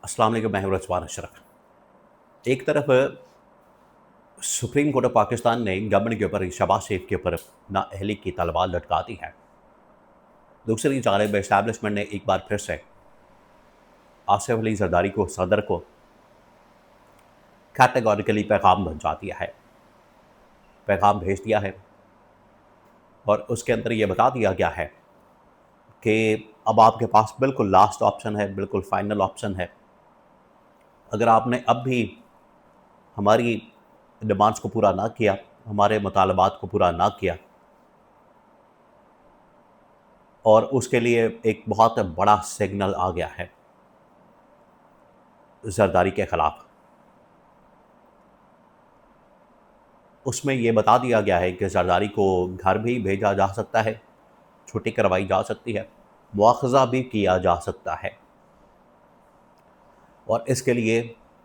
अस्सलाम वालेकुम, मैं हूं रिजवान अशरफ। एक तरफ सुप्रीम कोर्ट ऑफ पाकिस्तान ने गवर्नमेंट के ऊपर शहबाज शरीफ के ऊपर नाअहली की तलवार लटका दी है। दूसरी जानिब एस्टैब्लिशमेंट ने एक बार फिर से आसिफ अली जरदारी को सदर को कैटेगोरिकली पैगाम पहुंचा दिया है, पैगाम भेज दिया है और उसके अंदर ये बता दिया गया है कि अब आपके पास बिल्कुल लास्ट ऑप्शन है, बिल्कुल फाइनल ऑप्शन है। अगर आपने अब भी हमारी डिमांड्स को पूरा ना किया, हमारे मुतालबात को पूरा ना किया, और उसके लिए एक बहुत बड़ा सिग्नल आ गया है जरदारी के ख़िलाफ़। उसमें ये बता दिया गया है कि जरदारी को घर भी भेजा जा सकता है, छुट्टी करवाई जा सकती है, मुआवजा भी किया जा सकता है, और इसके लिए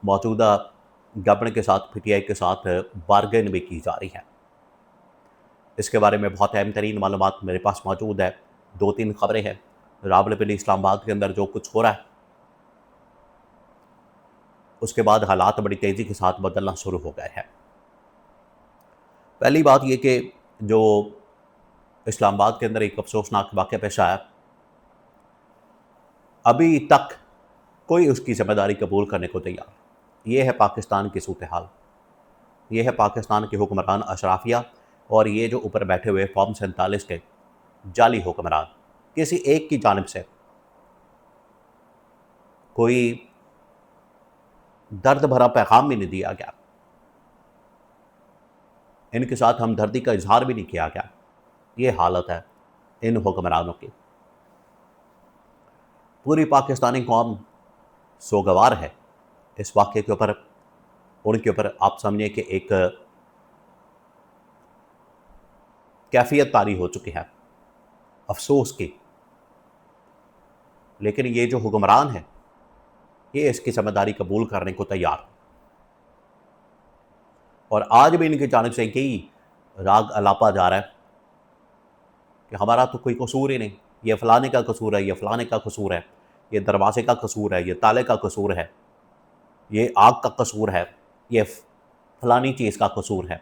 मौजूदा गवर्नमेंट के साथ, पीटीआई के साथ बारगेन भी की जा रही है। इसके बारे में बहुत अहम तरीन मालूमात मेरे पास मौजूद है। 2-3 खबरें हैं। रावलपिंडी इस्लामाबाद के अंदर जो कुछ हो रहा है, उसके बाद हालात बड़ी तेज़ी के साथ बदलना शुरू हो गए हैं। पहली बात यह कि जो इस्लामाबाद के अंदर एक अफसोसनाक वाक़या पेश आया, अभी तक कोई उसकी ज़िम्मेदारी कबूल करने को तैयार। ये है पाकिस्तान की सूरत हाल, ये है पाकिस्तान के हुक्मरान अशराफिया और ये जो ऊपर बैठे हुए फॉर्म 47 के जाली हुक्मरान। किसी एक की जानिब से कोई दर्द भरा पैगाम भी नहीं दिया गया, इनके साथ हमदर्दी का इजहार भी नहीं किया गया। ये हालत है इन हुक्मरानों की। पूरी पाकिस्तानी कौम सोगवार है इस वाक़े के ऊपर। उनके ऊपर आप समझिए कि एक कैफियत तारी हो चुकी है अफसोस की। लेकिन ये जो हुक्मरान है, ये इसकी ज़िम्मेदारी कबूल करने को तैयार, और आज भी इनकी जानिब से यही राग अलापा जा रहा है कि हमारा तो कोई कसूर ही नहीं, ये फ़लाने का कसूर है, ये फ़लाने का कसूर है, ये दरवाजे का कसूर है, ये ताले का कसूर है, ये आग का कसूर है, ये फ़लानी चीज़ का कसूर है।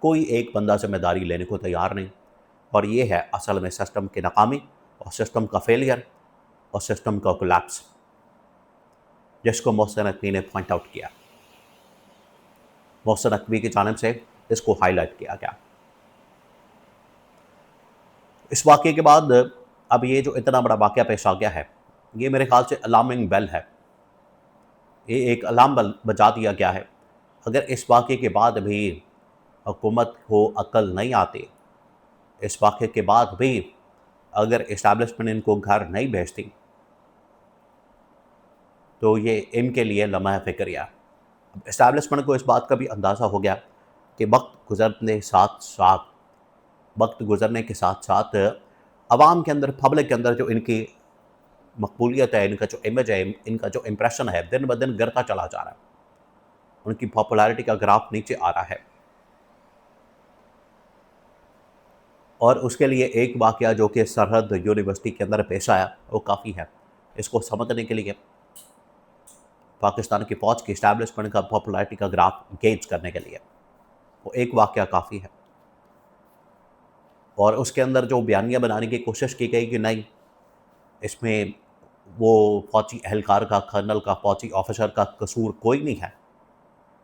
कोई एक बंदा ज़िम्मेदारी लेने को तैयार नहीं, और ये है असल में सिस्टम की नाकामी और सिस्टम का फेलियर और सिस्टम का कोलैप्स, जिसको मोहसिन नकवी ने पॉइंट आउट किया। मोहसिन नकवी की जानिब से इसको हाईलाइट किया गया। इस वाक़े के बाद अब ये जो इतना बड़ा वाक़या पेश आ गया है, ये मेरे ख्याल से अलार्मिंग बेल है। ये एक अलार्म बेल बजा दिया गया है। अगर इस वाक़े के बाद भी हुकूमत को अक्ल नहीं आती, इस वाक़े के बाद भी अगर इस्टेब्लिशमेंट इनको घर नहीं भेजती, तो ये इनके लिए लम्हा फ़िक्रिया। इस्टेब्लिशमेंट को इस बात का भी अंदाज़ा हो गया कि वक्त गुज़रने के साथ साथ अवाम के अंदर, पब्लिक के अंदर जो इनकी मकबूलियत है, इनका जो इमेज है, इनका जो इम्प्रेशन है, दिन ब दिन गिरता चला जा रहा है। उनकी पॉपुलैरिटी का ग्राफ नीचे आ रहा है। और उसके लिए एक वाक़या जो कि सरहद यूनिवर्सिटी के अंदर पेश आया, वो काफ़ी है। इसको समझने के लिए पाकिस्तान की फ़ौज की इस्टेब्लिशमेंट का पॉपुलैरिटी का ग्राफ गेज करने के लिए वो एक वाक़या काफ़ी है। और उसके अंदर जो बयानियाँ बनाने की कोशिश की गई कि नहीं, इसमें वो फ़ौजी एहलकार का, कर्नल का, फ़ौजी ऑफिसर का कसूर कोई नहीं है।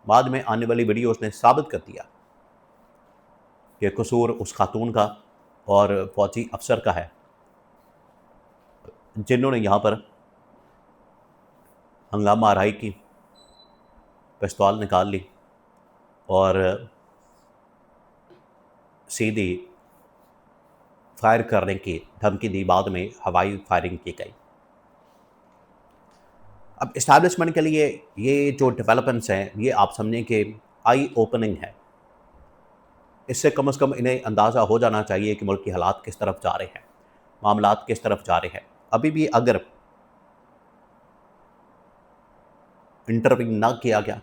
बाद में आने वाली वीडियोज़ ने साबित कर दिया कि कसूर उस खातून का और फ़ौजी अफसर का है, जिन्होंने यहाँ पर हंगामा आराई की, पिस्तौल निकाल ली और सीधी फायर करने की धमकी दी। बाद में हवाई फायरिंग की गई। अब इस्टेब्लिशमेंट के लिए ये जो डेवलपमेंट्स हैं, ये आप समझें कि आई ओपनिंग है। इससे कम से कम इन्हें अंदाज़ा हो जाना चाहिए कि मुल्क की हालात किस तरफ जा रहे हैं, मामलात किस तरफ जा रहे हैं। अभी भी अगर इंटरवीन ना किया गया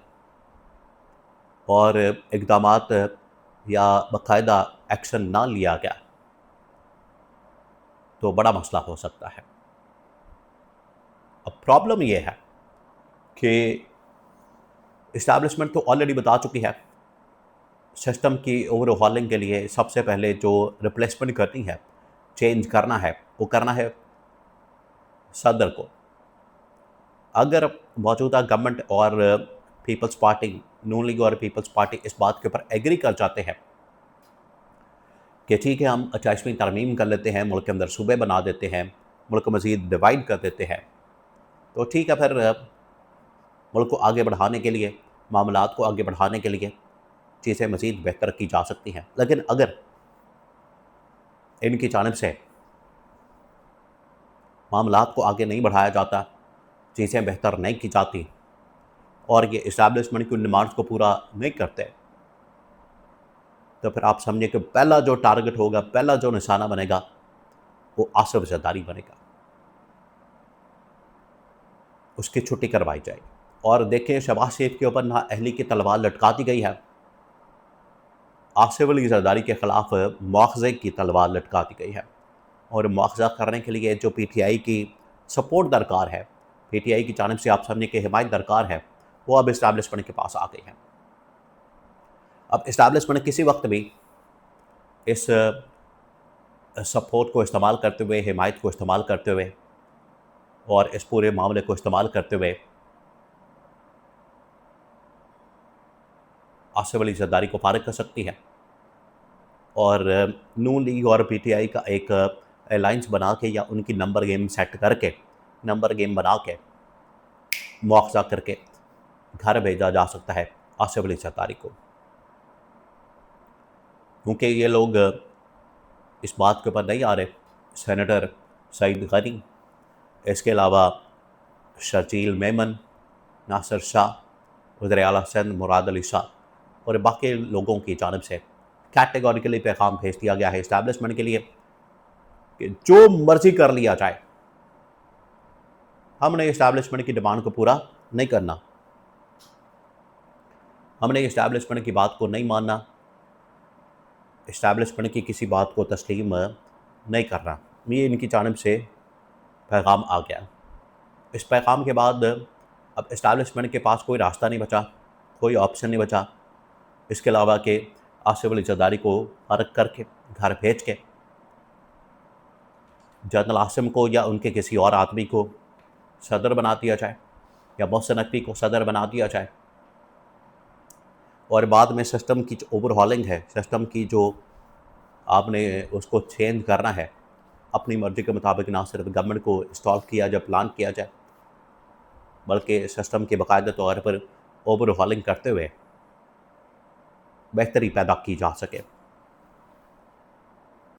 और इक़दामात या बाकायदा एक्शन ना लिया गया, तो बड़ा मसला हो सकता है। अब प्रॉब्लम ये है कि इस्टेब्लिशमेंट तो ऑलरेडी बता चुकी है सिस्टम की ओवरहॉलिंग के लिए सबसे पहले जो रिप्लेसमेंट करनी है, चेंज करना है, वो करना है सदर को। अगर मौजूदा गवर्नमेंट और पीपल्स पार्टी, नून लीग और पीपल्स पार्टी इस बात के ऊपर एग्री कर जाते हैं कि ठीक है हम 28वीं तरमीम कर लेते हैं, मुल्क के अंदर सूबे बना देते हैं, मुल्क को मज़ीद डिवाइड कर देते हैं, तो ठीक है फिर मुल्क को आगे बढ़ाने के लिए, मामलात को आगे बढ़ाने के लिए चीज़ें मज़ीद बेहतर की जा सकती हैं। लेकिन अगर इनकी जानिब से मामलात को आगे नहीं बढ़ाया जाता, चीज़ें बेहतर नहीं की जाती और ये इस्टेब्लिशमेंट की डिमांड्स को पूरा नहीं करते, तो फिर आप समझिए कि पहला जो टारगेट होगा, पहला जो निशाना बनेगा, वो आसिफ जरदारी बनेगा, उसकी छुट्टी करवाई जाएगी। और देखें शहबाज शरीफ के ऊपर नाअहली की तलवार लटका दी गई है, आसिफ अली जरदारी के ख़िलाफ़ मुआख़ज़े की तलवार लटका दी गई है। और मुआख़ज़ा करने के लिए जो PTI की सपोर्ट दरकार है, PTI की जानिब से आप समझिए कि हिमायत दरकार है, वो अब इस्टेब्लिशमेंट के पास आ गई है। अब इस्टेब्लिशमेंट किसी वक्त भी इस सपोर्ट को इस्तेमाल करते हुए, हिमायत को इस्तेमाल करते हुए और इस पूरे मामले को इस्तेमाल करते हुए आसिफ अली जरदारी को फारिग कर सकती है और नून लीग और PTI का एक अलाइंस बना के या उनकी नंबर गेम सेट करके, नंबर गेम बना के मुआख़ज़ा करके घर भेजा जा सकता है आसिफ अली जरदारी को। क्योंकि ये लोग इस बात के ऊपर नहीं आ रहे, सेनेटर सईद गनी, इसके अलावा शर्जील मेमन, नासिर शाह, वज़ीर आला सिंध मुराद अली शाह और बाकी लोगों की जानिब से कैटेगोरिकली पैगाम भेज दिया गया है इस्टेब्लिशमेंट के लिए कि जो मर्जी कर लिया जाए, हमने इस्टेब्लिशमेंट की डिमांड को पूरा नहीं करना, हमने इस्टेब्लिशमेंट की बात को नहीं मानना, इस्टेब्लिशमेंट की किसी बात को तस्लीम नहीं करना। ये इनकी जानिब से पैगाम आ गया। इस पैगाम के बाद अब इस्टेब्लिशमेंट के पास कोई रास्ता नहीं बचा, कोई ऑप्शन नहीं बचा इसके अलावा कि आसिफ अली जरदारी को फारिग करके घर भेज के जनरल आसिम को या उनके किसी और आदमी को सदर बना दिया जाए या मोहसिन नकवी को सदर बना दिया जाए और बाद में सिस्टम की जो ओवरहॉलिंग है, सिस्टम की जो आपने उसको चेंज करना है, अपनी मर्ज़ी के मुताबिक ना सिर्फ गवर्नमेंट को इंस्टॉल किया जाए, प्लान किया जाए, बल्कि सिस्टम के बाकायदा तौर पर ओवरहॉलिंग करते हुए बेहतरी पैदा की जा सके।